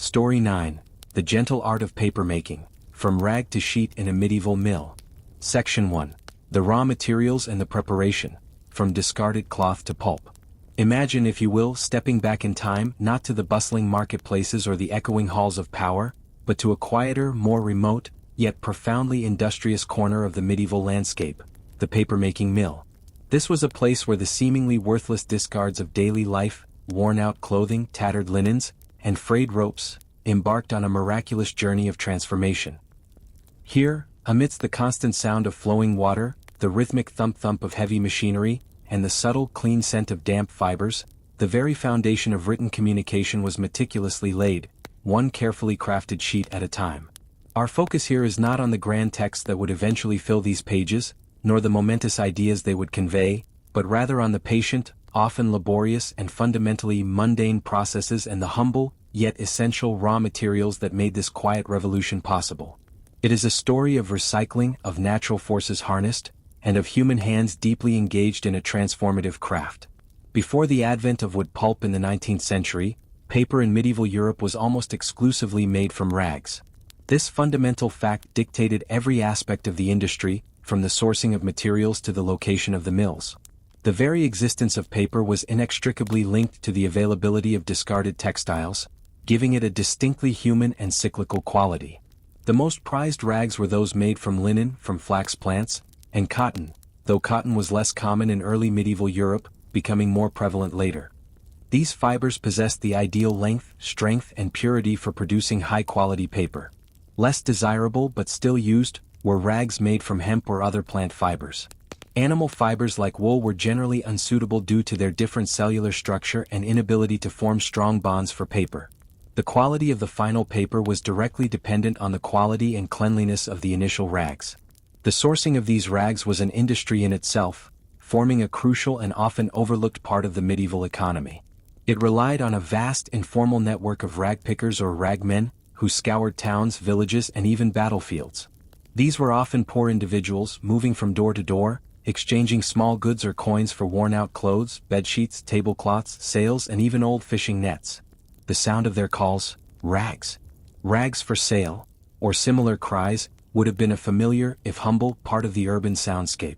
Story 9. The Gentle Art of Papermaking, From Rag to Sheet in a Medieval Mill. Section 1. The Raw Materials and the Preparation, From Discarded Cloth to Pulp. Imagine, if you will, stepping back in time, not to the bustling marketplaces or the echoing halls of power, but to a quieter, more remote, yet profoundly industrious corner of the medieval landscape, the papermaking mill. This was a place where the seemingly worthless discards of daily life, worn-out clothing, tattered linens, and frayed ropes, embarked on a miraculous journey of transformation. Here, amidst the constant sound of flowing water, the rhythmic thump-thump of heavy machinery, and the subtle, clean scent of damp fibers, the very foundation of written communication was meticulously laid, one carefully crafted sheet at a time. Our focus here is not on the grand text that would eventually fill these pages, nor the momentous ideas they would convey, but rather on the patient, often laborious and fundamentally mundane processes and the humble, yet essential raw materials that made this quiet revolution possible. It is a story of recycling, of natural forces harnessed, and of human hands deeply engaged in a transformative craft. Before the advent of wood pulp in the 19th century, paper in medieval Europe was almost exclusively made from rags. This fundamental fact dictated every aspect of the industry, from the sourcing of materials to the location of the mills. The very existence of paper was inextricably linked to the availability of discarded textiles, giving it a distinctly human and cyclical quality. The most prized rags were those made from linen, from flax plants, and cotton, though cotton was less common in early medieval Europe, becoming more prevalent later. These fibers possessed the ideal length, strength, and purity for producing high-quality paper. Less desirable but still used were rags made from hemp or other plant fibers. Animal fibers like wool were generally unsuitable due to their different cellular structure and inability to form strong bonds for paper. The quality of the final paper was directly dependent on the quality and cleanliness of the initial rags. The sourcing of these rags was an industry in itself, forming a crucial and often overlooked part of the medieval economy. It relied on a vast informal network of rag pickers or ragmen, who scoured towns, villages, and even battlefields. These were often poor individuals, moving from door to door, exchanging small goods or coins for worn-out clothes, bedsheets, tablecloths, sails, and even old fishing nets. The sound of their calls, rags, rags for sale, or similar cries, would have been a familiar, if humble, part of the urban soundscape.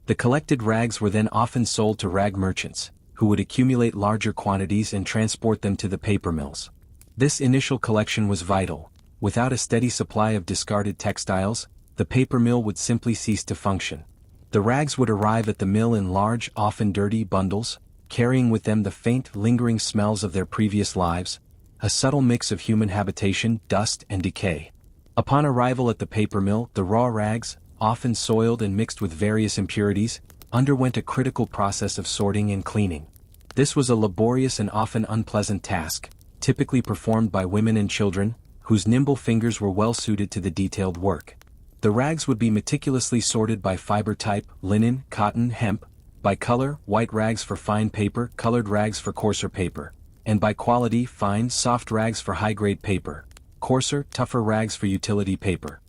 The collected rags were then often sold to rag merchants, who would accumulate larger quantities and transport them to the paper mills. This initial collection was vital. Without a steady supply of discarded textiles, the paper mill would simply cease to function. The rags would arrive at the mill in large, often dirty bundles, carrying with them the faint, lingering smells of their previous lives, a subtle mix of human habitation, dust, and decay. Upon arrival at the paper mill, the raw rags, often soiled and mixed with various impurities, underwent a critical process of sorting and cleaning. This was a laborious and often unpleasant task, typically performed by women and children, whose nimble fingers were well suited to the detailed work. The rags would be meticulously sorted by fiber type, linen, cotton, hemp, by color, white rags for fine paper, colored rags for coarser paper, and by quality, fine, soft rags for high-grade paper, coarser, tougher rags for utility paper.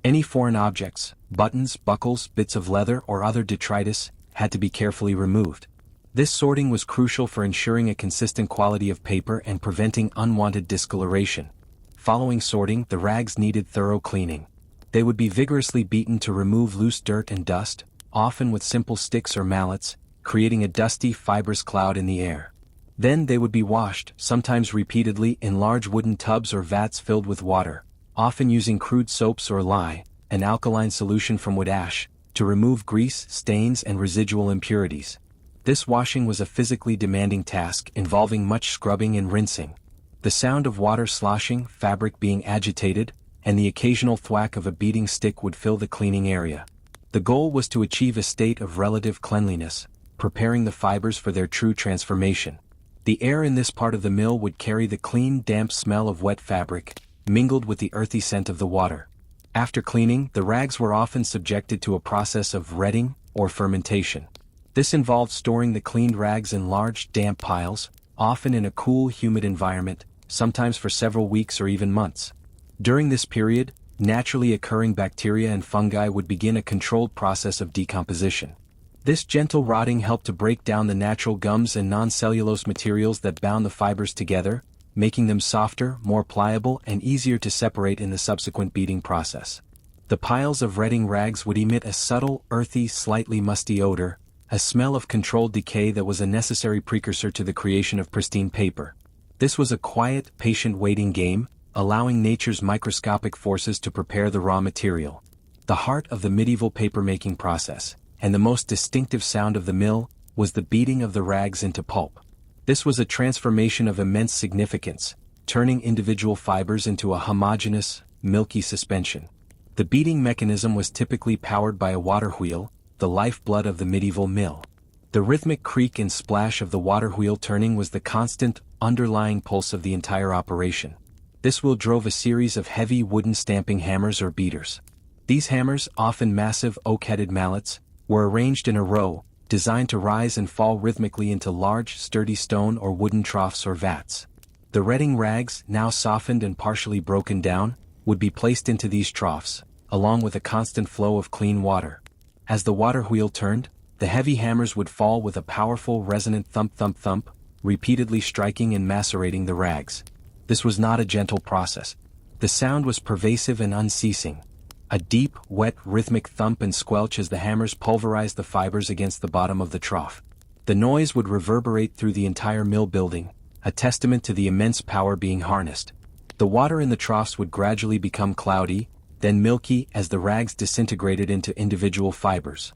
Any foreign objects, buttons, buckles, bits of leather, or other detritus, had to be carefully removed. This sorting was crucial for ensuring a consistent quality of paper and preventing unwanted discoloration. Following sorting, the rags needed thorough cleaning. They would be vigorously beaten to remove loose dirt and dust, often with simple sticks or mallets, creating a dusty, fibrous cloud in the air. Then they would be washed, sometimes repeatedly, in large wooden tubs or vats filled with water, often using crude soaps or lye, an alkaline solution from wood ash, to remove grease, stains, and residual impurities. This washing was a physically demanding task, involving much scrubbing and rinsing. The sound of water sloshing, fabric being agitated, and the occasional thwack of a beating stick would fill the cleaning area. The goal was to achieve a state of relative cleanliness, preparing the fibers for their true transformation. The air in this part of the mill would carry the clean, damp smell of wet fabric, mingled with the earthy scent of the water. After cleaning, the rags were often subjected to a process of retting, or fermentation. This involved storing the cleaned rags in large, damp piles, often in a cool, humid environment, sometimes for several weeks or even months. During this period, naturally occurring bacteria and fungi would begin a controlled process of decomposition. This gentle rotting helped to break down the natural gums and non-cellulose materials that bound the fibers together, making them softer, more pliable, and easier to separate in the subsequent beating process. The piles of redding rags would emit a subtle, earthy, slightly musty odor, a smell of controlled decay that was a necessary precursor to the creation of pristine paper. This was a quiet, patient waiting game, allowing nature's microscopic forces to prepare the raw material. The heart of the medieval papermaking process, and the most distinctive sound of the mill, was the beating of the rags into pulp. This was a transformation of immense significance, turning individual fibers into a homogeneous, milky suspension. The beating mechanism was typically powered by a water wheel, the lifeblood of the medieval mill. The rhythmic creak and splash of the water wheel turning was the constant, underlying pulse of the entire operation. This wheel drove a series of heavy wooden stamping hammers or beaters. These hammers, often massive oak-headed mallets, were arranged in a row, designed to rise and fall rhythmically into large, sturdy stone or wooden troughs or vats. The redding rags, now softened and partially broken down, would be placed into these troughs, along with a constant flow of clean water. As the water wheel turned, the heavy hammers would fall with a powerful resonant thump-thump-thump, repeatedly striking and macerating the rags. This was not a gentle process. The sound was pervasive and unceasing. A deep, wet, rhythmic thump and squelch as the hammers pulverized the fibers against the bottom of the trough. The noise would reverberate through the entire mill building, a testament to the immense power being harnessed. The water in the troughs would gradually become cloudy, then milky as the rags disintegrated into individual fibers.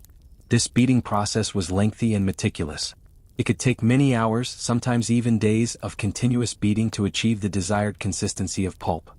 This beating process was lengthy and meticulous. It could take many hours, sometimes even days, of continuous beating to achieve the desired consistency of pulp.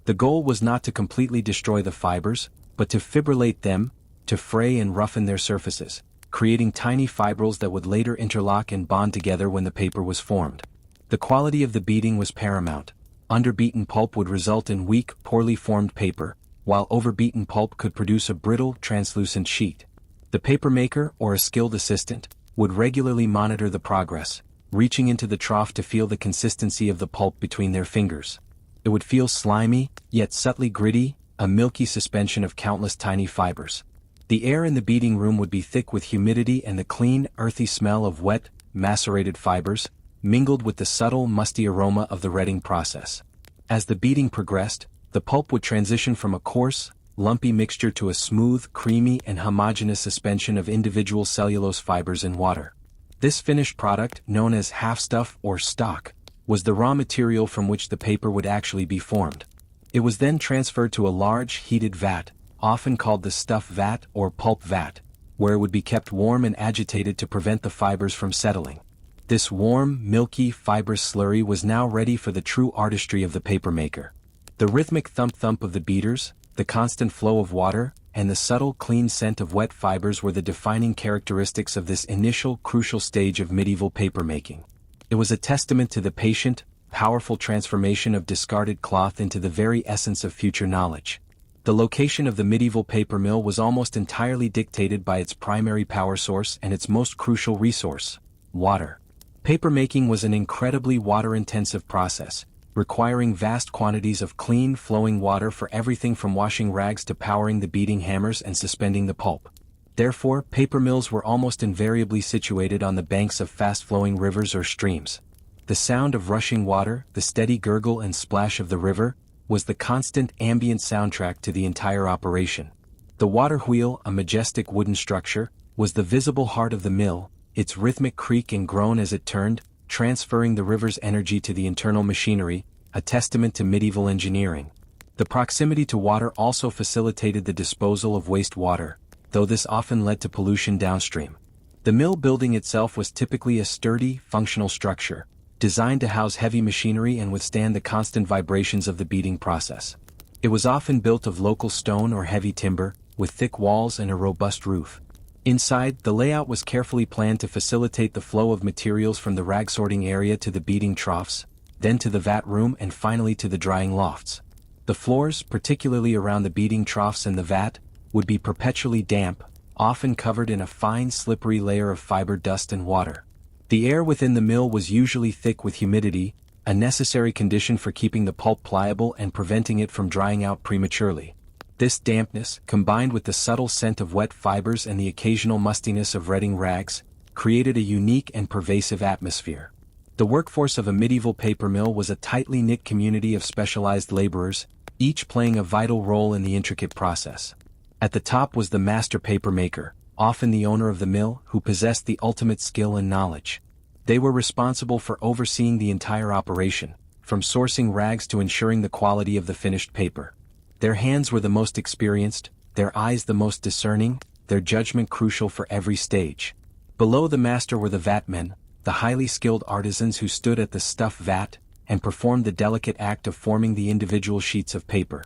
The goal was not to completely destroy the fibers, but to fibrillate them, to fray and roughen their surfaces, creating tiny fibrils that would later interlock and bond together when the paper was formed. The quality of the beating was paramount. Underbeaten pulp would result in weak, poorly formed paper, while overbeaten pulp could produce a brittle, translucent sheet. The papermaker, or a skilled assistant, would regularly monitor the progress, reaching into the trough to feel the consistency of the pulp between their fingers. It would feel slimy, yet subtly gritty, a milky suspension of countless tiny fibers. The air in the beating room would be thick with humidity and the clean, earthy smell of wet, macerated fibers, mingled with the subtle, musty aroma of the redding process. As the beating progressed, the pulp would transition from a coarse, lumpy mixture to a smooth, creamy and homogeneous suspension of individual cellulose fibers in water. This finished product, known as half-stuff or stock, was the raw material from which the paper would actually be formed. It was then transferred to a large, heated vat, often called the stuff vat or pulp vat, where it would be kept warm and agitated to prevent the fibers from settling. This warm, milky, fibrous slurry was now ready for the true artistry of the papermaker. The rhythmic thump-thump of the beaters, the constant flow of water, and the subtle, clean scent of wet fibers were the defining characteristics of this initial, crucial stage of medieval papermaking. It was a testament to the patient, powerful transformation of discarded cloth into the very essence of future knowledge. The location of the medieval paper mill was almost entirely dictated by its primary power source and its most crucial resource, water. Papermaking was an incredibly water-intensive process, requiring vast quantities of clean, flowing water for everything from washing rags to powering the beating hammers and suspending the pulp. Therefore, paper mills were almost invariably situated on the banks of fast-flowing rivers or streams. The sound of rushing water, the steady gurgle and splash of the river, was the constant ambient soundtrack to the entire operation. The water wheel, a majestic wooden structure, was the visible heart of the mill, its rhythmic creak and groan as it turned, transferring the river's energy to the internal machinery, a testament to medieval engineering. The proximity to water also facilitated the disposal of wastewater, though this often led to pollution downstream. The mill building itself was typically a sturdy, functional structure, designed to house heavy machinery and withstand the constant vibrations of the beating process. It was often built of local stone or heavy timber, with thick walls and a robust roof. Inside, the layout was carefully planned to facilitate the flow of materials from the rag sorting area to the beating troughs, then to the vat room and finally to the drying lofts. The floors, particularly around the beating troughs and the vat, would be perpetually damp, often covered in a fine slippery layer of fiber dust and water. The air within the mill was usually thick with humidity, a necessary condition for keeping the pulp pliable and preventing it from drying out prematurely. This dampness, combined with the subtle scent of wet fibers and the occasional mustiness of redding rags, created a unique and pervasive atmosphere. The workforce of a medieval paper mill was a tightly knit community of specialized laborers, each playing a vital role in the intricate process. At the top was the master papermaker, often the owner of the mill, who possessed the ultimate skill and knowledge. They were responsible for overseeing the entire operation, from sourcing rags to ensuring the quality of the finished paper. Their hands were the most experienced, their eyes the most discerning, their judgment crucial for every stage. Below the master were the vatmen, the highly skilled artisans who stood at the stuff vat and performed the delicate act of forming the individual sheets of paper.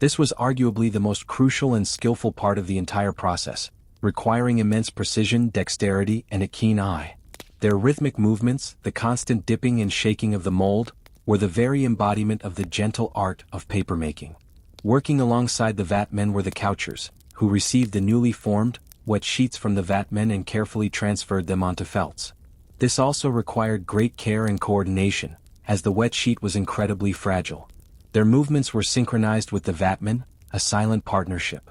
This was arguably the most crucial and skillful part of the entire process, requiring immense precision, dexterity, and a keen eye. Their rhythmic movements, the constant dipping and shaking of the mold, were the very embodiment of the gentle art of papermaking. Working alongside the vatmen were the couchers, who received the newly formed, wet sheets from the vatmen and carefully transferred them onto felts. This also required great care and coordination, as the wet sheet was incredibly fragile. Their movements were synchronized with the vatmen, a silent partnership.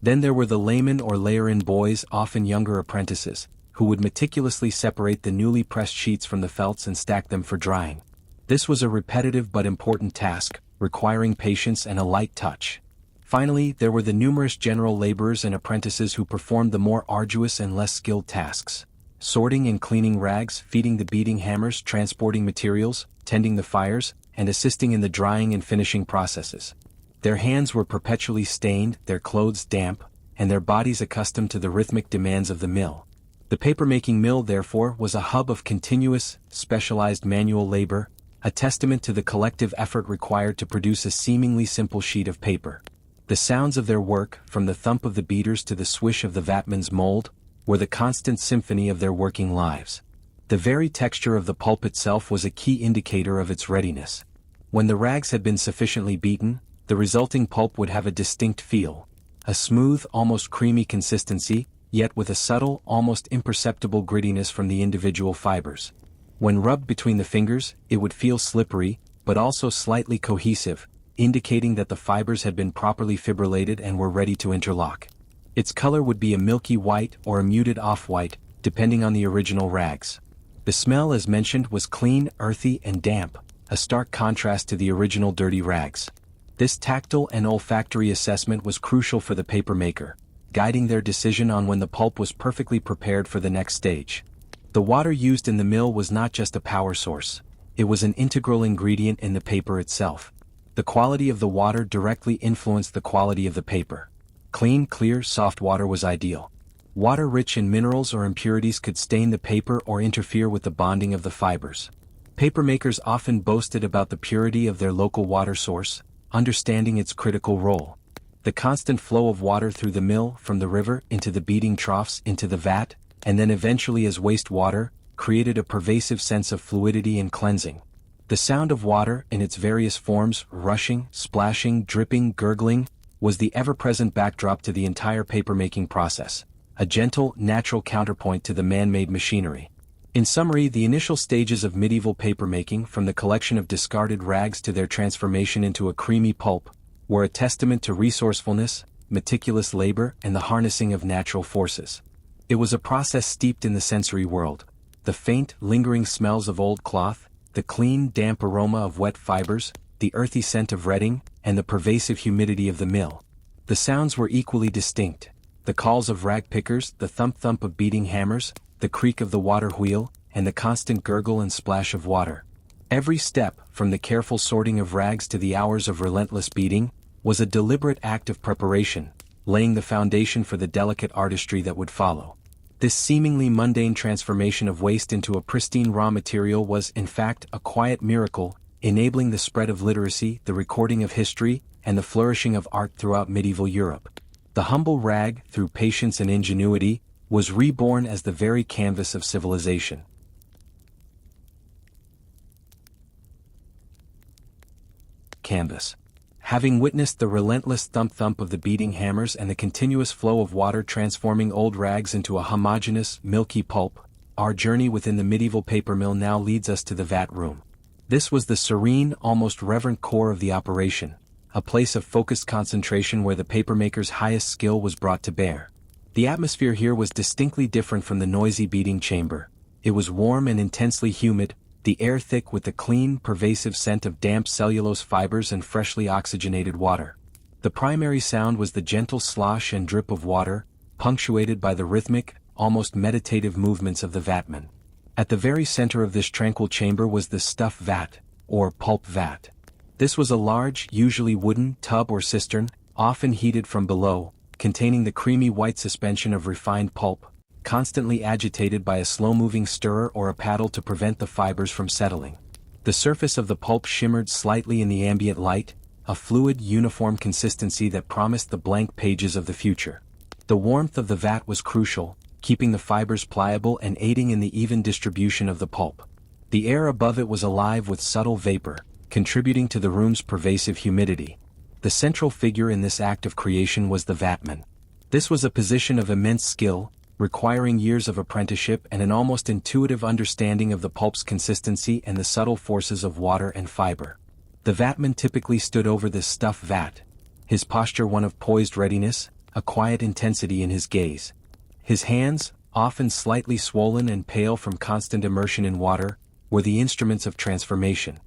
Then there were the laymen or layer-in boys, often younger apprentices, who would meticulously separate the newly pressed sheets from the felts and stack them for drying. This was a repetitive but important task, requiring patience and a light touch. Finally, there were the numerous general laborers and apprentices who performed the more arduous and less skilled tasks. Sorting and cleaning rags, feeding the beating hammers, transporting materials, tending the fires, and assisting in the drying and finishing processes. Their hands were perpetually stained, their clothes damp, and their bodies accustomed to the rhythmic demands of the mill. The papermaking mill, therefore, was a hub of continuous, specialized manual labor, a testament to the collective effort required to produce a seemingly simple sheet of paper. The sounds of their work, from the thump of the beaters to the swish of the vatman's mold, were the constant symphony of their working lives. The very texture of the pulp itself was a key indicator of its readiness. When the rags had been sufficiently beaten, the resulting pulp would have a distinct feel, a smooth, almost creamy consistency, yet with a subtle, almost imperceptible grittiness from the individual fibers. When rubbed between the fingers, it would feel slippery, but also slightly cohesive, indicating that the fibers had been properly fibrillated and were ready to interlock. Its color would be a milky white or a muted off-white, depending on the original rags. The smell, as mentioned, was clean, earthy, and damp, a stark contrast to the original dirty rags. This tactile and olfactory assessment was crucial for the papermaker, guiding their decision on when the pulp was perfectly prepared for the next stage. The water used in the mill was not just a power source, it was an integral ingredient in the paper itself. The quality of the water directly influenced the quality of the paper. Clean, clear, soft water was ideal. Water rich in minerals or impurities could stain the paper or interfere with the bonding of the fibers. Papermakers often boasted about the purity of their local water source, understanding its critical role. The constant flow of water through the mill, from the river into the beating troughs into the vat, and then eventually as wastewater, created a pervasive sense of fluidity and cleansing. The sound of water, in its various forms, rushing, splashing, dripping, gurgling, was the ever-present backdrop to the entire papermaking process, a gentle, natural counterpoint to the man-made machinery. In summary, the initial stages of medieval papermaking, from the collection of discarded rags to their transformation into a creamy pulp, were a testament to resourcefulness, meticulous labor, and the harnessing of natural forces. It was a process steeped in the sensory world. The faint, lingering smells of old cloth, the clean, damp aroma of wet fibers, the earthy scent of retting, and the pervasive humidity of the mill. The sounds were equally distinct. The calls of rag pickers, the thump-thump of beating hammers, the creak of the water wheel, and the constant gurgle and splash of water. Every step, from the careful sorting of rags to the hours of relentless beating, was a deliberate act of preparation, laying the foundation for the delicate artistry that would follow. This seemingly mundane transformation of waste into a pristine raw material was, in fact, a quiet miracle, enabling the spread of literacy, the recording of history, and the flourishing of art throughout medieval Europe. The humble rag, through patience and ingenuity, was reborn as the very canvas of civilization. Canvas. Having witnessed the relentless thump-thump of the beating hammers and the continuous flow of water transforming old rags into a homogeneous, milky pulp, our journey within the medieval paper mill now leads us to the vat room. This was the serene, almost reverent core of the operation, a place of focused concentration where the papermaker's highest skill was brought to bear. The atmosphere here was distinctly different from the noisy beating chamber. It was warm and intensely humid, the air thick with the clean, pervasive scent of damp cellulose fibers and freshly oxygenated water. The primary sound was the gentle slosh and drip of water, punctuated by the rhythmic, almost meditative movements of the vatman. At the very center of this tranquil chamber was the stuff vat, or pulp vat. This was a large, usually wooden, tub or cistern, often heated from below, containing the creamy white suspension of refined pulp, constantly agitated by a slow-moving stirrer or a paddle to prevent the fibers from settling. The surface of the pulp shimmered slightly in the ambient light, a fluid, uniform consistency that promised the blank pages of the future. The warmth of the vat was crucial, keeping the fibers pliable and aiding in the even distribution of the pulp. The air above it was alive with subtle vapor, contributing to the room's pervasive humidity. The central figure in this act of creation was the vatman. This was a position of immense skill, requiring years of apprenticeship and an almost intuitive understanding of the pulp's consistency and the subtle forces of water and fiber. The vatman typically stood over this stuff vat, his posture one of poised readiness, a quiet intensity in his gaze. His hands, often slightly swollen and pale from constant immersion in water, were the instruments of transformation.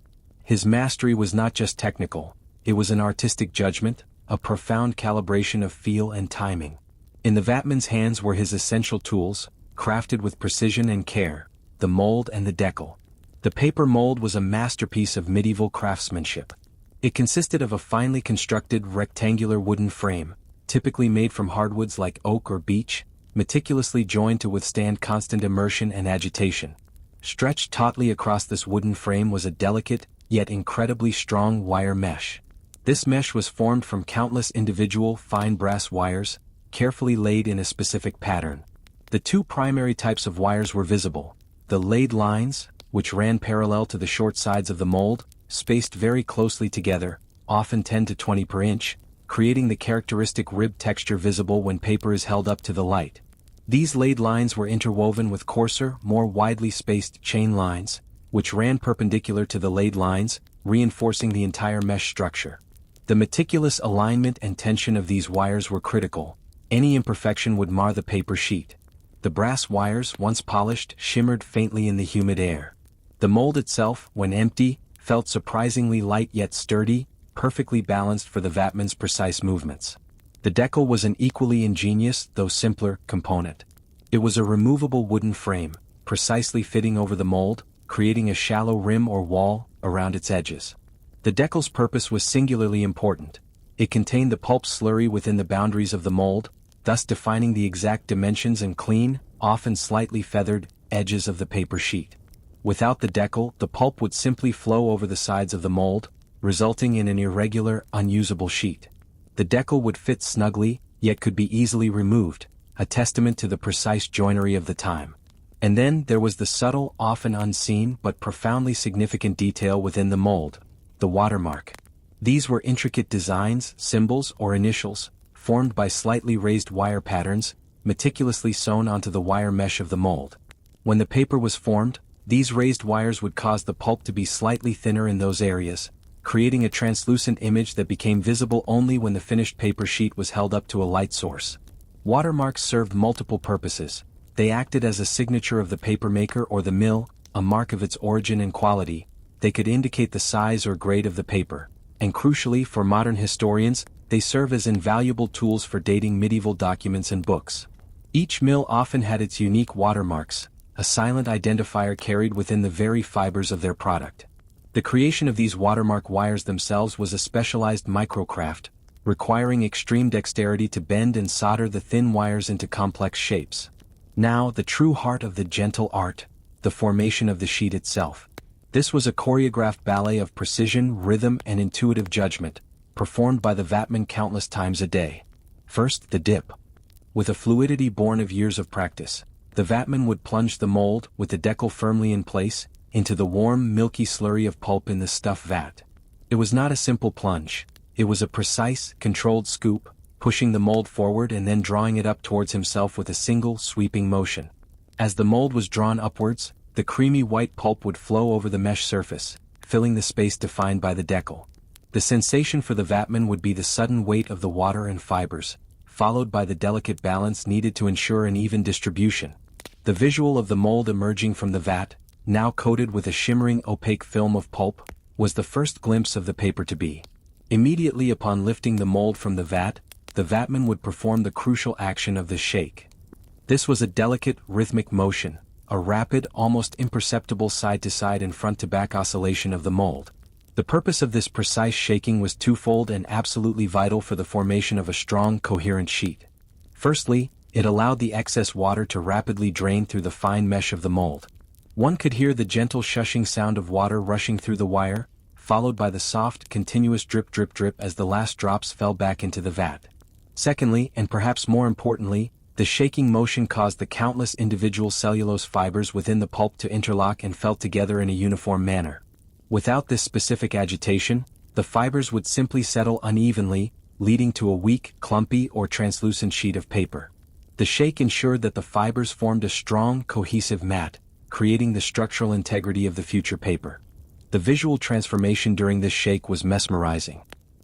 His mastery was not just technical, it was an artistic judgment, a profound calibration of feel and timing. In the vatman's hands were his essential tools, crafted with precision and care, the mold and the decal. The paper mold was a masterpiece of medieval craftsmanship. It consisted of a finely constructed rectangular wooden frame, typically made from hardwoods like oak or beech, meticulously joined to withstand constant immersion and agitation. Stretched tautly across this wooden frame was a delicate, yet incredibly strong wire mesh. This mesh was formed from countless individual fine brass wires, carefully laid in a specific pattern. The two primary types of wires were visible: the laid lines, which ran parallel to the short sides of the mold, spaced very closely together, often 10 to 20 per inch, creating the characteristic rib texture visible when paper is held up to the light. These laid lines were interwoven with coarser, more widely spaced chain lines, which ran perpendicular to the laid lines, reinforcing the entire mesh structure. The meticulous alignment and tension of these wires were critical. Any imperfection would mar the paper sheet. The brass wires, once polished, shimmered faintly in the humid air. The mold itself, when empty, felt surprisingly light yet sturdy, perfectly balanced for the vatman's precise movements. The decal was an equally ingenious, though simpler, component. It was a removable wooden frame, precisely fitting over the mold, creating a shallow rim or wall around its edges. The decal's purpose was singularly important. It contained the pulp slurry within the boundaries of the mold, thus defining the exact dimensions and clean, often slightly feathered, edges of the paper sheet. Without the decal, the pulp would simply flow over the sides of the mold, resulting in an irregular, unusable sheet. The decal would fit snugly, yet could be easily removed, a testament to the precise joinery of the time. And then there was the subtle, often unseen but profoundly significant detail within the mold, the watermark. These were intricate designs, symbols or initials, formed by slightly raised wire patterns, meticulously sewn onto the wire mesh of the mold. When the paper was formed, these raised wires would cause the pulp to be slightly thinner in those areas, creating a translucent image that became visible only when the finished paper sheet was held up to a light source. Watermarks served multiple purposes. They acted as a signature of the papermaker or the mill, a mark of its origin and quality. They could indicate the size or grade of the paper, and crucially for modern historians, they serve as invaluable tools for dating medieval documents and books. Each mill often had its unique watermarks, a silent identifier carried within the very fibers of their product. The creation of these watermark wires themselves was a specialized microcraft, requiring extreme dexterity to bend and solder the thin wires into complex shapes. Now, the true heart of the gentle art, the formation of the sheet itself. This was a choreographed ballet of precision, rhythm, and intuitive judgment, performed by the vatman countless times a day. First, the dip. With a fluidity born of years of practice, the vatman would plunge the mold, with the decal firmly in place, into the warm, milky slurry of pulp in the stuff vat. It was not a simple plunge. It was a precise, controlled scoop, pushing the mold forward and then drawing it up towards himself with a single, sweeping motion. As the mold was drawn upwards, the creamy white pulp would flow over the mesh surface, filling the space defined by the decal. The sensation for the vatman would be the sudden weight of the water and fibers, followed by the delicate balance needed to ensure an even distribution. The visual of the mold emerging from the vat, now coated with a shimmering opaque film of pulp, was the first glimpse of the paper to be. Immediately upon lifting the mold from the vatman would perform the crucial action of the shake. This was a delicate, rhythmic motion, a rapid, almost imperceptible side-to-side and front-to-back oscillation of the mold. The purpose of this precise shaking was twofold and absolutely vital for the formation of a strong, coherent sheet. Firstly, it allowed the excess water to rapidly drain through the fine mesh of the mold. One could hear the gentle shushing sound of water rushing through the wire, followed by the soft, continuous drip drip drip as the last drops fell back into the vat. Secondly, and perhaps more importantly, the shaking motion caused the countless individual cellulose fibers within the pulp to interlock and felt together in a uniform manner. Without this specific agitation, the fibers would simply settle unevenly, leading to a weak, clumpy or translucent sheet of paper. The shake ensured that the fibers formed a strong, cohesive mat, creating the structural integrity of the future paper. The visual transformation during this shake was mesmerizing.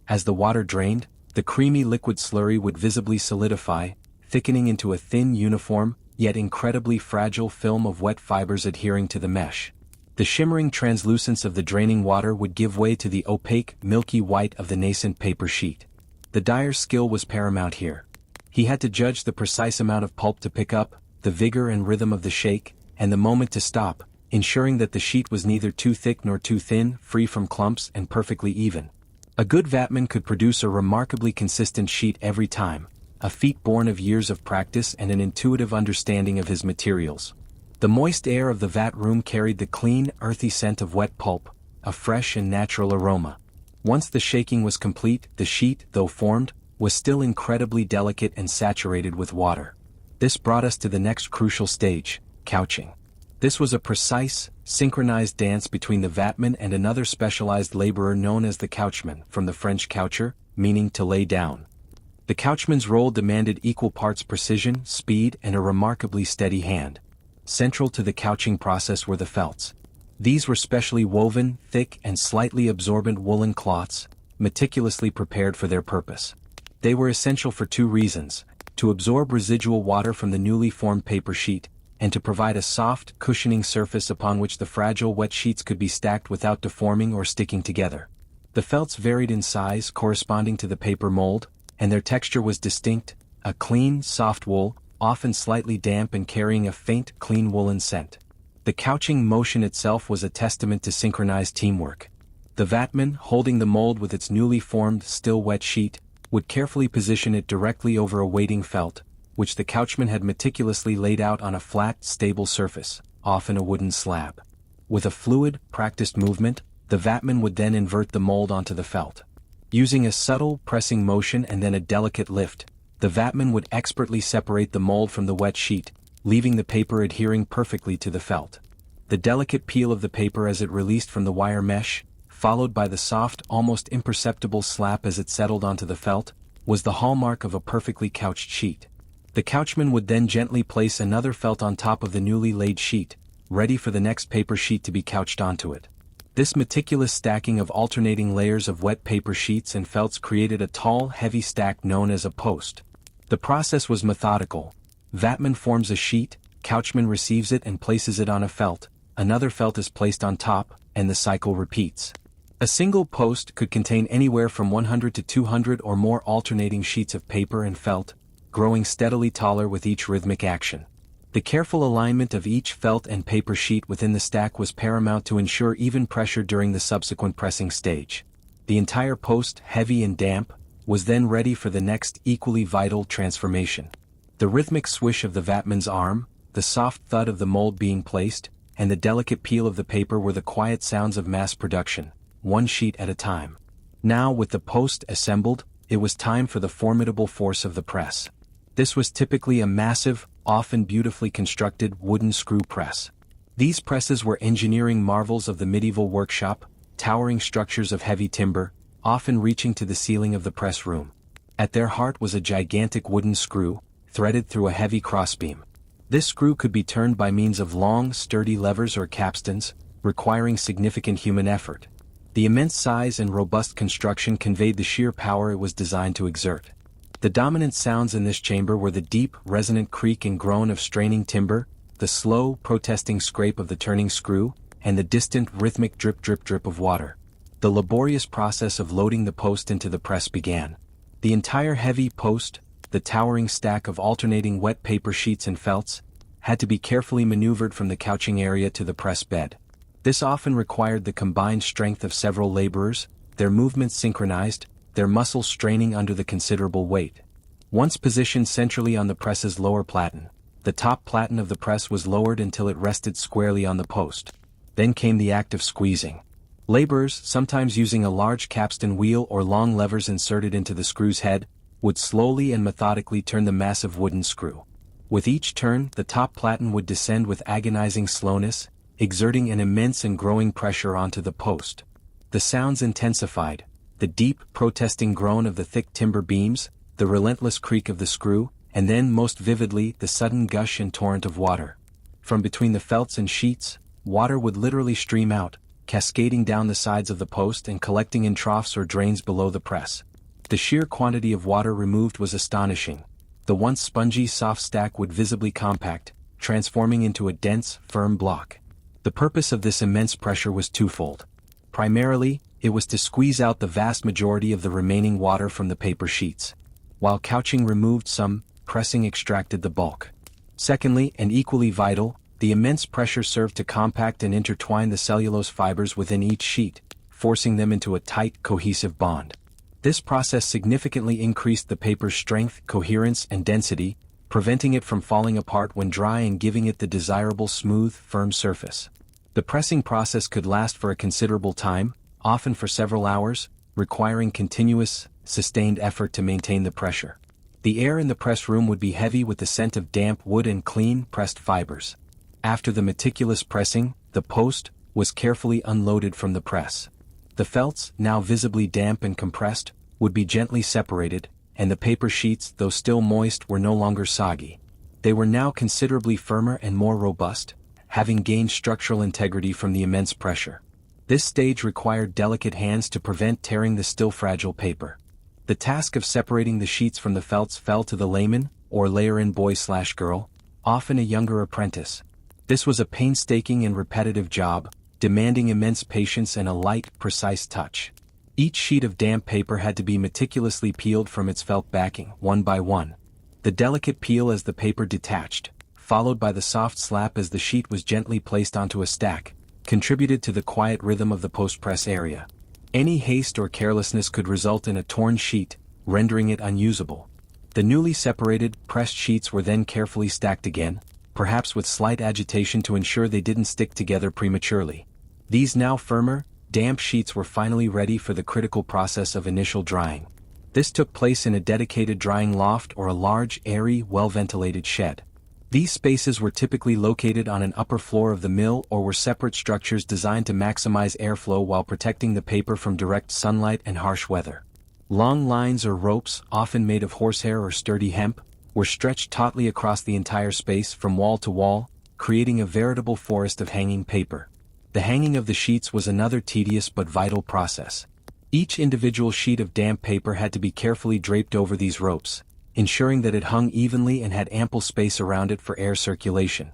As the water drained, the creamy liquid slurry would visibly solidify, thickening into a thin, uniform, yet incredibly fragile film of wet fibers adhering to the mesh. The shimmering translucence of the draining water would give way to the opaque, milky white of the nascent paper sheet. The dyer's skill was paramount here. He had to judge the precise amount of pulp to pick up, the vigor and rhythm of the shake, and the moment to stop, ensuring that the sheet was neither too thick nor too thin, free from clumps and perfectly even. A good vatman could produce a remarkably consistent sheet every time, a feat born of years of practice and an intuitive understanding of his materials. The moist air of the vat room carried the clean, earthy scent of wet pulp, a fresh and natural aroma. Once the shaking was complete, the sheet, though formed, was still incredibly delicate and saturated with water. This brought us to the next crucial stage, couching. This was a precise, synchronized dance between the vatman and another specialized laborer known as the couchman, from the French coucher, meaning to lay down. The couchman's role demanded equal parts precision, speed, and a remarkably steady hand. Central to the couching process were the felts. These were specially woven, thick and slightly absorbent woolen cloths, meticulously prepared for their purpose. They were essential for two reasons: to absorb residual water from the newly formed paper sheet, and to provide a soft, cushioning surface upon which the fragile wet sheets could be stacked without deforming or sticking together. The felts varied in size corresponding to the paper mold, and their texture was distinct, a clean, soft wool, often slightly damp and carrying a faint, clean woolen scent. The couching motion itself was a testament to synchronized teamwork. The vatman, holding the mold with its newly formed, still wet sheet, would carefully position it directly over a waiting felt, which the couchman had meticulously laid out on a flat, stable surface, often a wooden slab. With a fluid, practiced movement, the vatman would then invert the mold onto the felt. Using a subtle, pressing motion and then a delicate lift, the vatman would expertly separate the mold from the wet sheet, leaving the paper adhering perfectly to the felt. The delicate peel of the paper as it released from the wire mesh, followed by the soft, almost imperceptible slap as it settled onto the felt, was the hallmark of a perfectly couched sheet. The couchman would then gently place another felt on top of the newly laid sheet, ready for the next paper sheet to be couched onto it. This meticulous stacking of alternating layers of wet paper sheets and felts created a tall, heavy stack known as a post. The process was methodical. Vatman forms a sheet, couchman receives it and places it on a felt, another felt is placed on top, and the cycle repeats. A single post could contain anywhere from 100 to 200 or more alternating sheets of paper and felt, growing steadily taller with each rhythmic action. The careful alignment of each felt and paper sheet within the stack was paramount to ensure even pressure during the subsequent pressing stage. The entire post, heavy and damp, was then ready for the next equally vital transformation. The rhythmic swish of the vatman's arm, the soft thud of the mold being placed, and the delicate peel of the paper were the quiet sounds of mass production, one sheet at a time. Now, with the post assembled, it was time for the formidable force of the press. This was typically a massive, often beautifully constructed wooden screw press. These presses were engineering marvels of the medieval workshop, towering structures of heavy timber, often reaching to the ceiling of the press room. At their heart was a gigantic wooden screw, threaded through a heavy crossbeam. This screw could be turned by means of long, sturdy levers or capstans, requiring significant human effort. The immense size and robust construction conveyed the sheer power it was designed to exert. The dominant sounds in this chamber were the deep, resonant creak and groan of straining timber, the slow, protesting scrape of the turning screw, and the distant rhythmic drip drip drip of water. The laborious process of loading the post into the press began. The entire heavy post, the towering stack of alternating wet paper sheets and felts, had to be carefully maneuvered from the couching area to the press bed. This often required the combined strength of several laborers, their movements synchronized, their muscles straining under the considerable weight. Once positioned centrally on the press's lower platen, the top platen of the press was lowered until it rested squarely on the post. Then came the act of squeezing. Laborers, sometimes using a large capstan wheel or long levers inserted into the screw's head, would slowly and methodically turn the massive wooden screw. With each turn, the top platen would descend with agonizing slowness, exerting an immense and growing pressure onto the post. The sounds intensified, the deep, protesting groan of the thick timber beams, the relentless creak of the screw, and then most vividly the sudden gush and torrent of water. From between the felts and sheets, water would literally stream out, cascading down the sides of the post and collecting in troughs or drains below the press. The sheer quantity of water removed was astonishing. The once spongy soft stack would visibly compact, transforming into a dense, firm block. The purpose of this immense pressure was twofold. Primarily, it was to squeeze out the vast majority of the remaining water from the paper sheets. While couching removed some, pressing extracted the bulk. Secondly, and equally vital, the immense pressure served to compact and intertwine the cellulose fibers within each sheet, forcing them into a tight, cohesive bond. This process significantly increased the paper's strength, coherence, and density, preventing it from falling apart when dry and giving it the desirable smooth, firm surface. The pressing process could last for a considerable time, often for several hours, requiring continuous, sustained effort to maintain the pressure. The air in the press room would be heavy with the scent of damp wood and clean, pressed fibers. After the meticulous pressing, the post was carefully unloaded from the press. The felts, now visibly damp and compressed, would be gently separated, and the paper sheets, though still moist, were no longer soggy. They were now considerably firmer and more robust, having gained structural integrity from the immense pressure. This stage required delicate hands to prevent tearing the still fragile paper. The task of separating the sheets from the felts fell to the layman, or layer-in boy/girl, often a younger apprentice. This was a painstaking and repetitive job, demanding immense patience and a light, precise touch. Each sheet of damp paper had to be meticulously peeled from its felt backing, one by one. The delicate peel as the paper detached, followed by the soft slap as the sheet was gently placed onto a stack, contributed to the quiet rhythm of the post-press area. Any haste or carelessness could result in a torn sheet, rendering it unusable. The newly separated, pressed sheets were then carefully stacked again, perhaps with slight agitation to ensure they didn't stick together prematurely. These now firmer, damp sheets were finally ready for the critical process of initial drying. This took place in a dedicated drying loft or a large, airy, well-ventilated shed. These spaces were typically located on an upper floor of the mill or were separate structures designed to maximize airflow while protecting the paper from direct sunlight and harsh weather. Long lines or ropes, often made of horsehair or sturdy hemp, were stretched tautly across the entire space from wall to wall, creating a veritable forest of hanging paper. The hanging of the sheets was another tedious but vital process. Each individual sheet of damp paper had to be carefully draped over these ropes, ensuring that it hung evenly and had ample space around it for air circulation.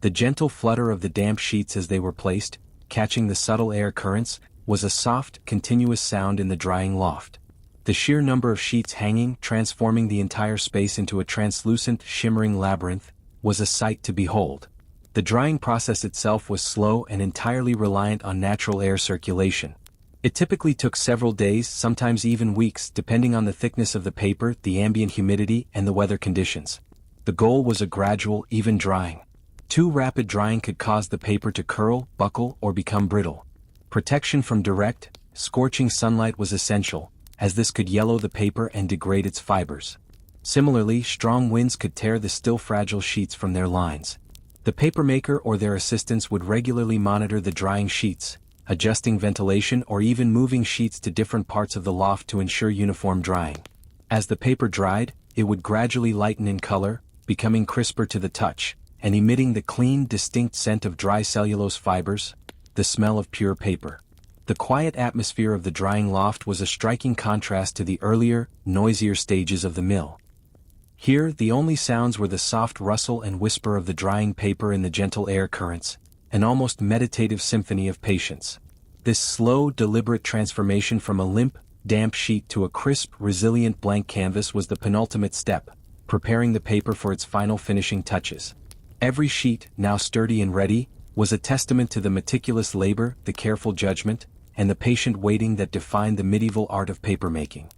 The gentle flutter of the damp sheets as they were placed, catching the subtle air currents, was a soft, continuous sound in the drying loft. The sheer number of sheets hanging, transforming the entire space into a translucent, shimmering labyrinth, was a sight to behold. The drying process itself was slow and entirely reliant on natural air circulation. It typically took several days, sometimes even weeks, depending on the thickness of the paper, the ambient humidity, and the weather conditions. The goal was a gradual, even drying. Too rapid drying could cause the paper to curl, buckle, or become brittle. Protection from direct, scorching sunlight was essential, as this could yellow the paper and degrade its fibers. Similarly, strong winds could tear the still fragile sheets from their lines. The papermaker or their assistants would regularly monitor the drying sheets, adjusting ventilation or even moving sheets to different parts of the loft to ensure uniform drying. As the paper dried, it would gradually lighten in color, becoming crisper to the touch, and emitting the clean, distinct scent of dry cellulose fibers, the smell of pure paper. The quiet atmosphere of the drying loft was a striking contrast to the earlier, noisier stages of the mill. Here, the only sounds were the soft rustle and whisper of the drying paper in the gentle air currents, an almost meditative symphony of patience. This slow, deliberate transformation from a limp, damp sheet to a crisp, resilient blank canvas was the penultimate step, preparing the paper for its final finishing touches. Every sheet, now sturdy and ready, was a testament to the meticulous labor, the careful judgment, and the patient waiting that defined the medieval art of papermaking.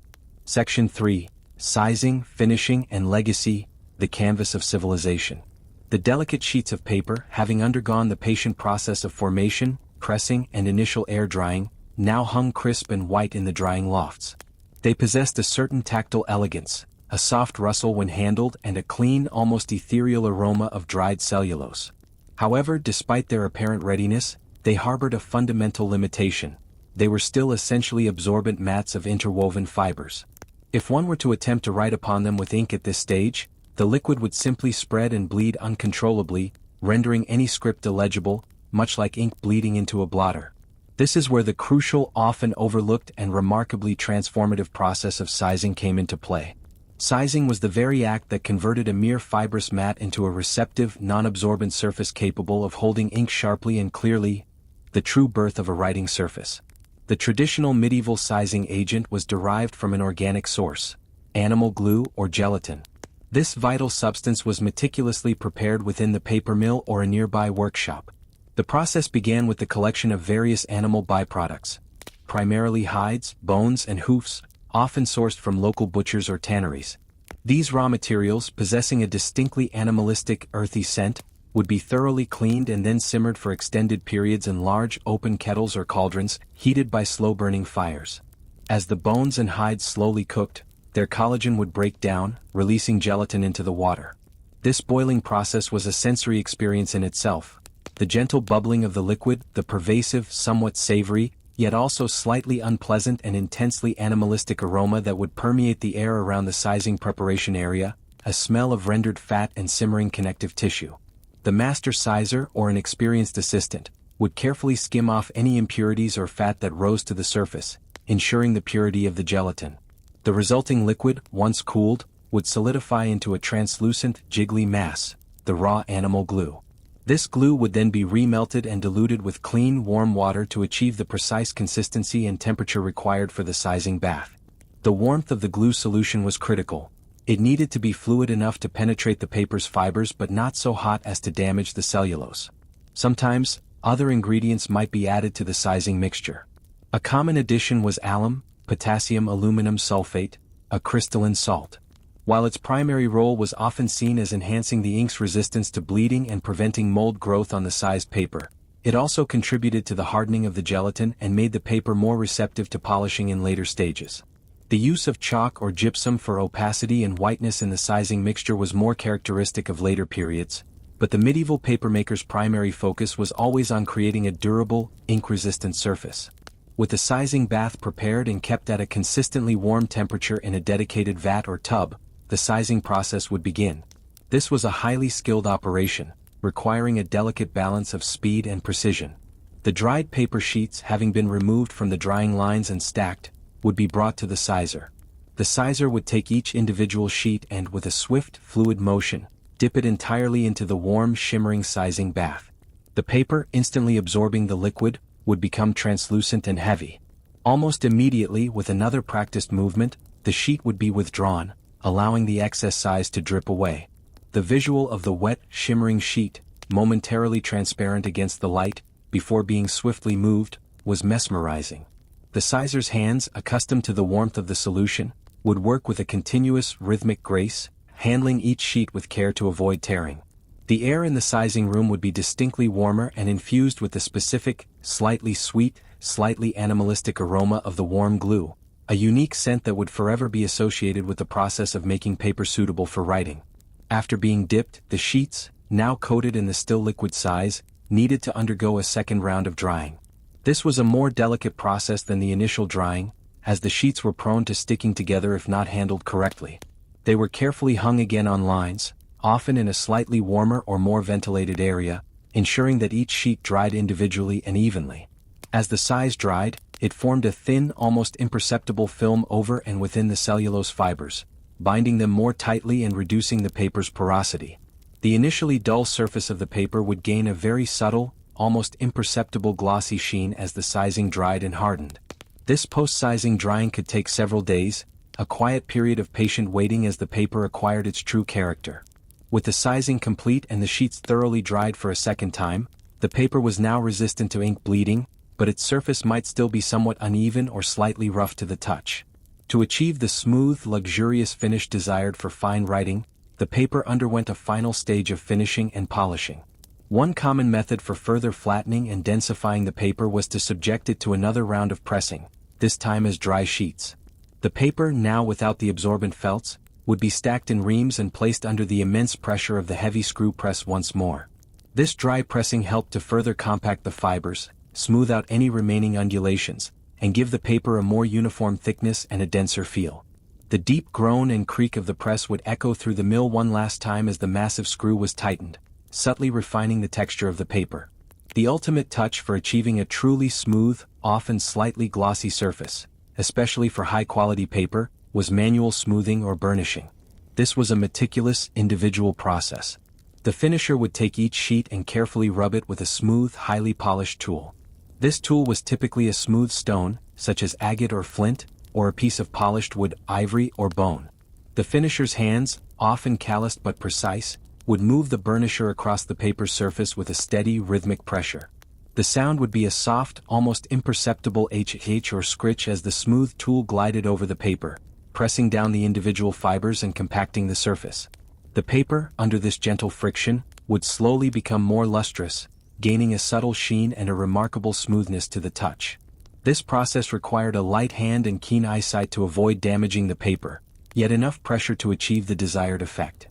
Section 3. Sizing, Finishing, and Legacy, the Canvas of Civilization. The delicate sheets of paper, having undergone the patient process of formation, pressing, and initial air drying, now hung crisp and white in the drying lofts. They possessed a certain tactile elegance, a soft rustle when handled, and a clean, almost ethereal aroma of dried cellulose. However, despite their apparent readiness, they harbored a fundamental limitation. They were still essentially absorbent mats of interwoven fibers. If one were to attempt to write upon them with ink at this stage, the liquid would simply spread and bleed uncontrollably, rendering any script illegible, much like ink bleeding into a blotter. This is where the crucial, often overlooked and remarkably transformative process of sizing came into play. Sizing was the very act that converted a mere fibrous mat into a receptive, non-absorbent surface capable of holding ink sharply and clearly, the true birth of a writing surface. The traditional medieval sizing agent was derived from an organic source, animal glue or gelatin. This vital substance was meticulously prepared within the paper mill or a nearby workshop. The process began with the collection of various animal byproducts, primarily hides, bones, and hoofs, often sourced from local butchers or tanneries. These raw materials, possessing a distinctly animalistic, earthy scent, would be thoroughly cleaned and then simmered for extended periods in large open kettles or cauldrons, heated by slow-burning fires. As the bones and hides slowly cooked, their collagen would break down, releasing gelatin into the water. This boiling process was a sensory experience in itself. The gentle bubbling of the liquid, the pervasive, somewhat savory, yet also slightly unpleasant and intensely animalistic aroma that would permeate the air around the sizing preparation area, a smell of rendered fat and simmering connective tissue. The master sizer, or an experienced assistant, would carefully skim off any impurities or fat that rose to the surface, ensuring the purity of the gelatin. The resulting liquid, once cooled, would solidify into a translucent, jiggly mass, the raw animal glue. This glue would then be remelted and diluted with clean, warm water to achieve the precise consistency and temperature required for the sizing bath. The warmth of the glue solution was critical. It needed to be fluid enough to penetrate the paper's fibers but not so hot as to damage the cellulose. Sometimes, other ingredients might be added to the sizing mixture. A common addition was alum, potassium aluminum sulfate, a crystalline salt. While its primary role was often seen as enhancing the ink's resistance to bleeding and preventing mold growth on the sized paper, it also contributed to the hardening of the gelatin and made the paper more receptive to polishing in later stages. The use of chalk or gypsum for opacity and whiteness in the sizing mixture was more characteristic of later periods, but the medieval papermaker's primary focus was always on creating a durable, ink-resistant surface. With the sizing bath prepared and kept at a consistently warm temperature in a dedicated vat or tub, the sizing process would begin. This was a highly skilled operation, requiring a delicate balance of speed and precision. The dried paper sheets, having been removed from the drying lines and stacked, would be brought to the sizer. The sizer would take each individual sheet and, with a swift, fluid motion, dip it entirely into the warm, shimmering sizing bath. The paper, instantly absorbing the liquid, would become translucent and heavy. Almost immediately, with another practiced movement, the sheet would be withdrawn, allowing the excess size to drip away. The visual of the wet, shimmering sheet, momentarily transparent against the light, before being swiftly moved, was mesmerizing. The sizer's hands, accustomed to the warmth of the solution, would work with a continuous, rhythmic grace, handling each sheet with care to avoid tearing. The air in the sizing room would be distinctly warmer and infused with the specific, slightly sweet, slightly animalistic aroma of the warm glue, a unique scent that would forever be associated with the process of making paper suitable for writing. After being dipped, the sheets, now coated in the still liquid size, needed to undergo a second round of drying. This was a more delicate process than the initial drying, as the sheets were prone to sticking together if not handled correctly. They were carefully hung again on lines, often in a slightly warmer or more ventilated area, ensuring that each sheet dried individually and evenly. As the size dried, it formed a thin, almost imperceptible film over and within the cellulose fibers, binding them more tightly and reducing the paper's porosity. The initially dull surface of the paper would gain a very subtle, almost imperceptible glossy sheen as the sizing dried and hardened. This post-sizing drying could take several days, a quiet period of patient waiting as the paper acquired its true character. With the sizing complete and the sheets thoroughly dried for a second time, the paper was now resistant to ink bleeding, but its surface might still be somewhat uneven or slightly rough to the touch. To achieve the smooth, luxurious finish desired for fine writing, the paper underwent a final stage of finishing and polishing. One common method for further flattening and densifying the paper was to subject it to another round of pressing, this time as dry sheets. The paper, now without the absorbent felts, would be stacked in reams and placed under the immense pressure of the heavy screw press once more. This dry pressing helped to further compact the fibers, smooth out any remaining undulations, and give the paper a more uniform thickness and a denser feel. The deep groan and creak of the press would echo through the mill one last time as the massive screw was tightened, subtly refining the texture of the paper. The ultimate touch for achieving a truly smooth, often slightly glossy surface, especially for high-quality paper, was manual smoothing or burnishing. This was a meticulous, individual process. The finisher would take each sheet and carefully rub it with a smooth, highly polished tool. This tool was typically a smooth stone, such as agate or flint, or a piece of polished wood, ivory, or bone. The finisher's hands, often calloused but precise, would move the burnisher across the paper's surface with a steady, rhythmic pressure. The sound would be a soft, almost imperceptible h or scritch as the smooth tool glided over the paper, pressing down the individual fibers and compacting the surface. The paper, under this gentle friction, would slowly become more lustrous, gaining a subtle sheen and a remarkable smoothness to the touch. This process required a light hand and keen eyesight to avoid damaging the paper, yet enough pressure to achieve the desired effect.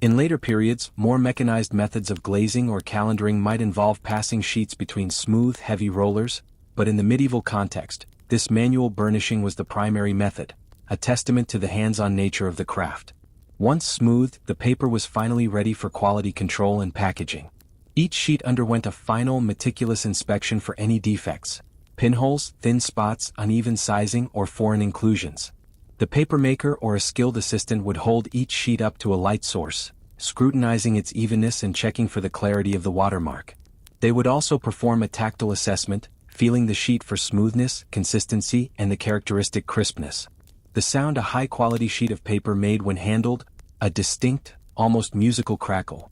In later periods, more mechanized methods of glazing or calendaring might involve passing sheets between smooth, heavy rollers, but in the medieval context, this manual burnishing was the primary method, a testament to the hands-on nature of the craft. Once smoothed, the paper was finally ready for quality control and packaging. Each sheet underwent a final, meticulous inspection for any defects, pinholes, thin spots, uneven sizing, or foreign inclusions. The papermaker or a skilled assistant would hold each sheet up to a light source, scrutinizing its evenness and checking for the clarity of the watermark. They would also perform a tactile assessment, feeling the sheet for smoothness, consistency, and the characteristic crispness. The sound a high-quality sheet of paper made when handled, a distinct, almost musical crackle,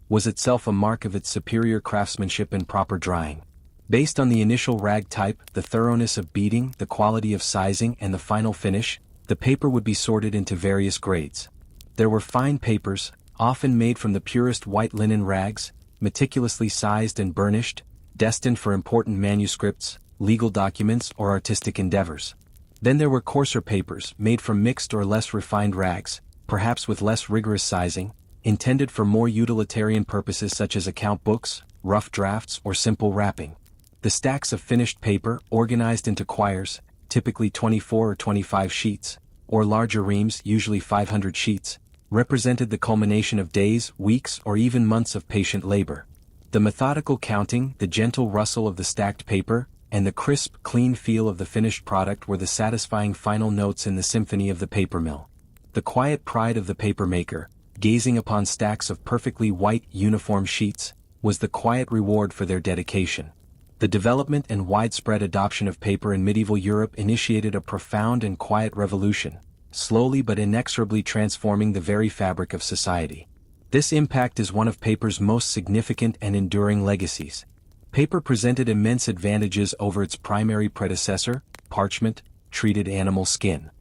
was itself a mark of its superior craftsmanship and proper drying. Based on the initial rag type, the thoroughness of beading, the quality of sizing, and the final finish, the paper would be sorted into various grades. There were fine papers, often made from the purest white linen rags, meticulously sized and burnished, destined for important manuscripts, legal documents, or artistic endeavors. Then there were coarser papers, made from mixed or less refined rags, perhaps with less rigorous sizing, intended for more utilitarian purposes such as account books, rough drafts, or simple wrapping. The stacks of finished paper, organized into quires, typically 24 or 25 sheets, or larger reams, usually 500 sheets, represented the culmination of days, weeks, or even months of patient labor. The methodical counting, the gentle rustle of the stacked paper, and the crisp, clean feel of the finished product were the satisfying final notes in the symphony of the paper mill. The quiet pride of the papermaker, gazing upon stacks of perfectly white, uniform sheets, was the quiet reward for their dedication. The development and widespread adoption of paper in medieval Europe initiated a profound and quiet revolution, slowly but inexorably transforming the very fabric of society. This impact is one of paper's most significant and enduring legacies. Paper presented immense advantages over its primary predecessor, parchment, treated animal skin.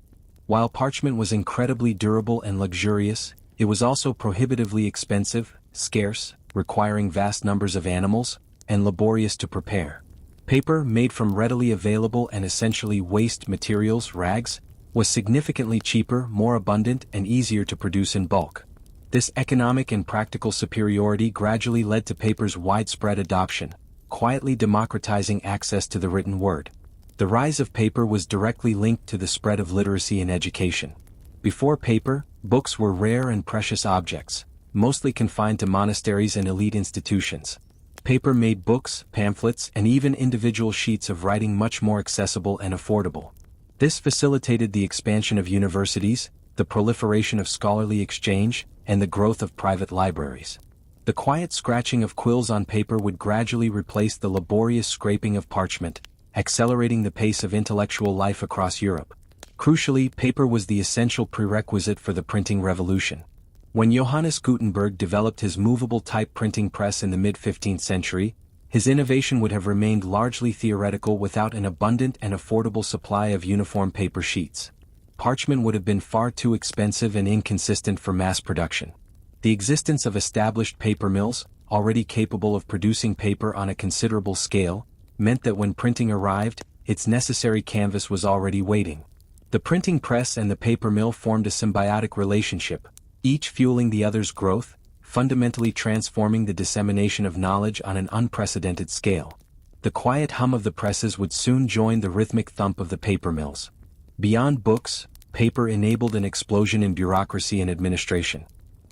While parchment was incredibly durable and luxurious, it was also prohibitively expensive, scarce, requiring vast numbers of animals, and laborious to prepare. Paper, made from readily available and essentially waste materials, rags, was significantly cheaper, more abundant, and easier to produce in bulk. This economic and practical superiority gradually led to paper's widespread adoption, quietly democratizing access to the written word. The rise of paper was directly linked to the spread of literacy and education. Before paper, books were rare and precious objects, mostly confined to monasteries and elite institutions. Paper made books, pamphlets, and even individual sheets of writing much more accessible and affordable. This facilitated the expansion of universities, the proliferation of scholarly exchange, and the growth of private libraries. The quiet scratching of quills on paper would gradually replace the laborious scraping of parchment, accelerating the pace of intellectual life across Europe. Crucially, paper was the essential prerequisite for the printing revolution. When Johannes Gutenberg developed his movable type printing press in the mid-15th century, his innovation would have remained largely theoretical without an abundant and affordable supply of uniform paper sheets. Parchment would have been far too expensive and inconsistent for mass production. The existence of established paper mills, already capable of producing paper on a considerable scale, meant that when printing arrived, its necessary canvas was already waiting. The printing press and the paper mill formed a symbiotic relationship, each fueling the other's growth, fundamentally transforming the dissemination of knowledge on an unprecedented scale. The quiet hum of the presses would soon join the rhythmic thump of the paper mills. Beyond books, paper enabled an explosion in bureaucracy and administration.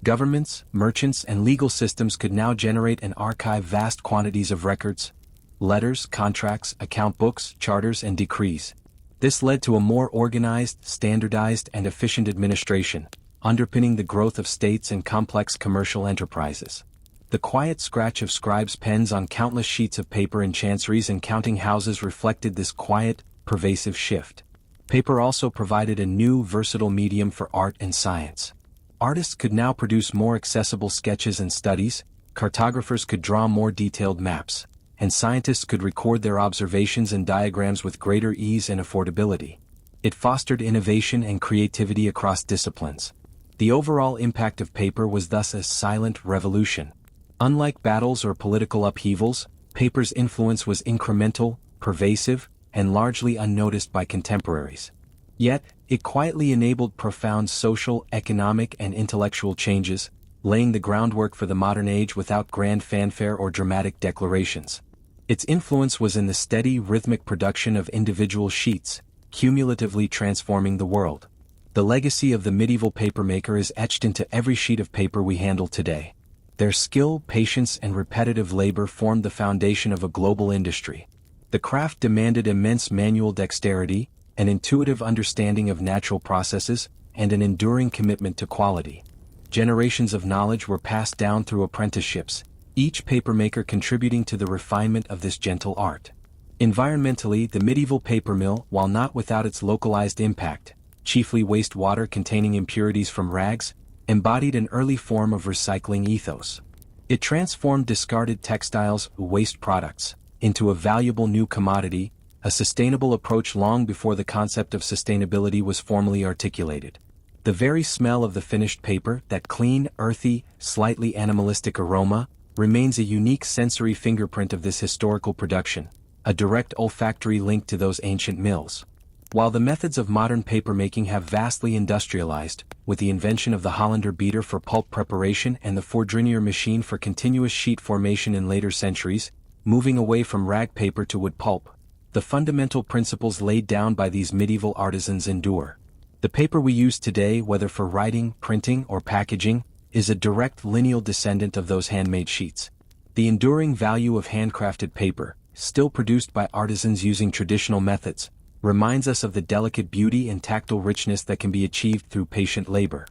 Governments, merchants, and legal systems could now generate and archive vast quantities of records, letters, contracts, account books, charters, and decrees. This led to a more organized, standardized, and efficient administration, underpinning the growth of states and complex commercial enterprises. The quiet scratch of scribes' pens on countless sheets of paper in chanceries and counting houses reflected this quiet, pervasive shift. Paper also provided a new, versatile medium for art and science. Artists could now produce more accessible sketches and studies, cartographers could draw more detailed maps, and scientists could record their observations and diagrams with greater ease and affordability. It fostered innovation and creativity across disciplines. The overall impact of paper was thus a silent revolution. Unlike battles or political upheavals, paper's influence was incremental, pervasive, and largely unnoticed by contemporaries. Yet, it quietly enabled profound social, economic, and intellectual changes, laying the groundwork for the modern age without grand fanfare or dramatic declarations. Its influence was in the steady, rhythmic production of individual sheets, cumulatively transforming the world. The legacy of the medieval papermaker is etched into every sheet of paper we handle today. Their skill, patience, and repetitive labor formed the foundation of a global industry. The craft demanded immense manual dexterity, an intuitive understanding of natural processes, and an enduring commitment to quality. Generations of knowledge were passed down through apprenticeships, each papermaker contributing to the refinement of this gentle art. Environmentally, the medieval paper mill, while not without its localized impact, chiefly wastewater containing impurities from rags, embodied an early form of recycling ethos. It transformed discarded textiles, waste products, into a valuable new commodity, a sustainable approach long before the concept of sustainability was formally articulated. The very smell of the finished paper, that clean, earthy, slightly animalistic aroma, remains a unique sensory fingerprint of this historical production, a direct olfactory link to those ancient mills. While the methods of modern papermaking have vastly industrialized, with the invention of the Hollander beater for pulp preparation and the Fourdrinier machine for continuous sheet formation in later centuries, moving away from rag paper to wood pulp, the fundamental principles laid down by these medieval artisans endure. The paper we use today, whether for writing, printing, or packaging, is a direct lineal descendant of those handmade sheets. The enduring value of handcrafted paper, still produced by artisans using traditional methods, reminds us of the delicate beauty and tactile richness that can be achieved through patient labor.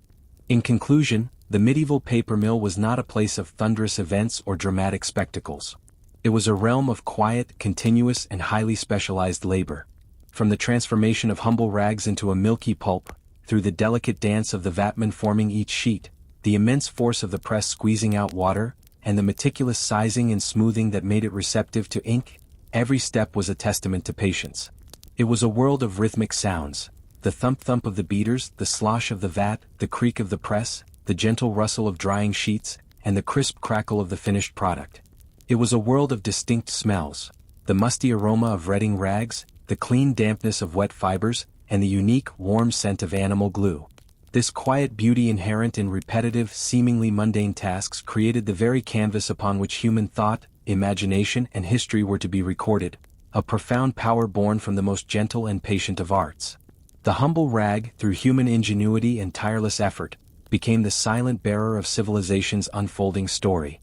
In conclusion, the medieval paper mill was not a place of thunderous events or dramatic spectacles. It was a realm of quiet, continuous, and highly specialized labor. From the transformation of humble rags into a milky pulp, through the delicate dance of the vatman forming each sheet, the immense force of the press squeezing out water, and the meticulous sizing and smoothing that made it receptive to ink, every step was a testament to patience. It was a world of rhythmic sounds, the thump-thump of the beaters, the slosh of the vat, the creak of the press, the gentle rustle of drying sheets, and the crisp crackle of the finished product. It was a world of distinct smells, the musty aroma of retting rags, the clean dampness of wet fibers, and the unique, warm scent of animal glue. This quiet beauty inherent in repetitive, seemingly mundane tasks created the very canvas upon which human thought, imagination, and history were to be recorded, a profound power born from the most gentle and patient of arts. The humble rag, through human ingenuity and tireless effort, became the silent bearer of civilization's unfolding story,